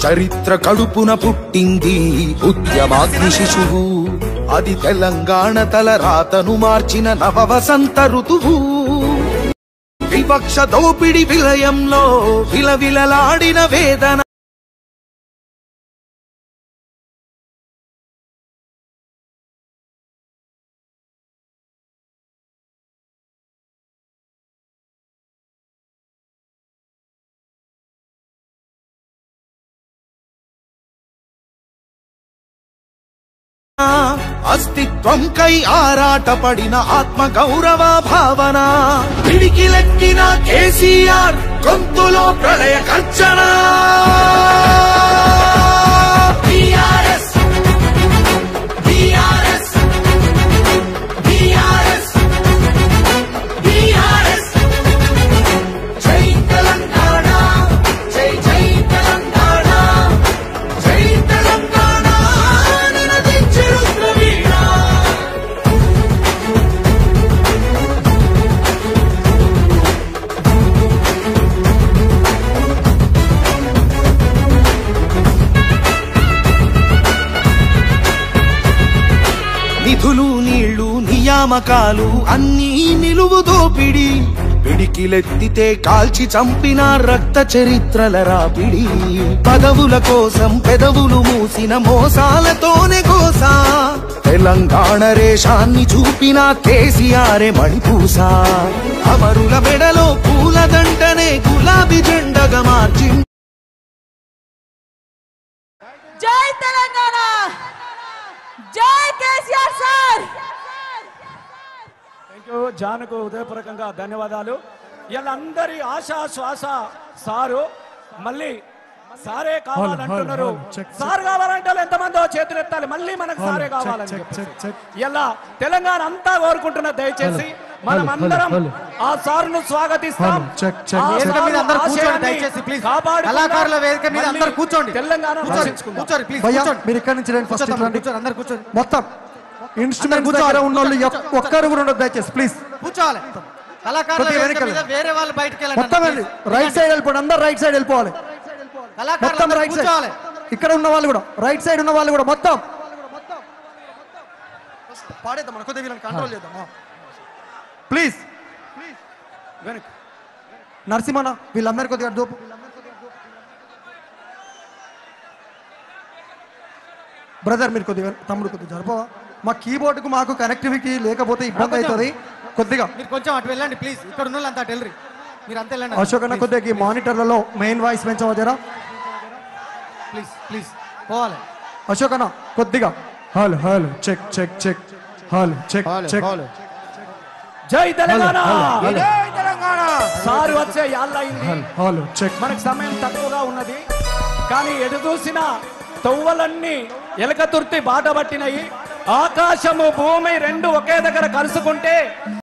చరిత్ర కడుపున పుట్టింది ఉద్యమాగ్ని శిశువు, అది తెలంగాణ తలరాతను మార్చిన నవవసంత ఋతువు. వివక్ష దోపిడి విలయంలో విలవిలలాడిన వేదన, అస్తిత్వంకై ఆరాటపడిన ఆత్మ గౌరవ భావన, పిడికిలెత్తిన కేసీఆర్ గొంతులో ప్రళయ గర్జన. నిధులు నీళ్లు నియామకాలు అన్నీ నిలువు దోపిడి, పిడికిలెత్తితే కాల్చి చంపిన రక్త చరిత్రల రాపిడి. పదవుల కోసం పెదవులు మూసిన మోసాలతోనే కోసా, తెలంగాణ రేషాన్ని చూపిన కేసీఆరే మణిపూసా. అమరుల మెడలో పూలదండనే గులాబీ జెండగా మార్చి. జై తెలంగాణ, జై కేసీఆర్ సార్. థ్యాంక్ యూ జానుకు హృదయపూర్వకంగా ధన్యవాదాలు. వీళ్ళందరి ఆశా శ్వాస సారు, మళ్ళీ సారే కావాలంటున్నారు. సార్ కావాలంటే ఎంతమందో చేతులు ఎత్తాలి, మళ్ళీ మనకు సారే కావాలని. ఇలా తెలంగాణ అంతా కోరుకుంటున్న, దయచేసి మనం అందరం ఆ సార్ను స్వాగతిస్తాం. తెలంగాణ మొత్తం ఇన్స్ట్రుమెంట్ దగ్గర ఉన్న వాళ్ళు ఒక్కరు కూడా ఉండదు, దయచేసి ప్లీజ్ కూర్చోవాలి. వేరే వాళ్ళు బయటకు మొత్తం రైట్ సైడ్ వెళ్ళిపోండి, అందరు రైట్ సైడ్ వెళ్ళిపోవాలి. మొత్తం రైట్ సైడ్, ఇక్కడ ఉన్న వాళ్ళు కూడా రైట్ సైడ్ ఉన్న వాళ్ళు కూడా మొత్తం పాడేద్దాం, మన కొద్దిగా వీళ్ళని కంట్రోల్ చేద్దాం ప్లీజ్. నరసింహన్న వీళ్ళందరి కొద్దిగా దోపు. బ్రదర్ మీరు కొద్దిగా, తమ్ముడు కొద్దిగా జరపవా, మా కీబోర్డుకు మాకు కనెక్టివిటీ లేకపోతే ఇబ్బంది అవుతుంది కొద్దిగా. మీరు కొంచెం అటు వెళ్ళండి ప్లీజ్, ఇక్కడ ఉన్న అంతా అటు వెళ్ళి మీరు అంతా వెళ్ళండి. అశోక్ అన్న కొద్దిగా మానిటర్లలో మెయిన్ వాయిస్ పెంచవచ్చరా ప్లీజ్ ప్లీజ్, పోవాలి. అశోక్ అన్న కొద్దిగా హల్ హల్ చెక్ చెక్ చెక్ హల్ చెక్ చెక్. జై తెలంగాణ, జై తెలంగాణ. సారు వచ్చే యాళ్ళయింది, మనకు సమయం తక్కువగా ఉన్నది, కానీ ఎటు చూసిన తొవ్వలన్నీ ఎలకతుర్తి బాట పట్టినాయి. ఆకాశము భూమి రెండు ఒకే దగ్గర కలుసుకుంటే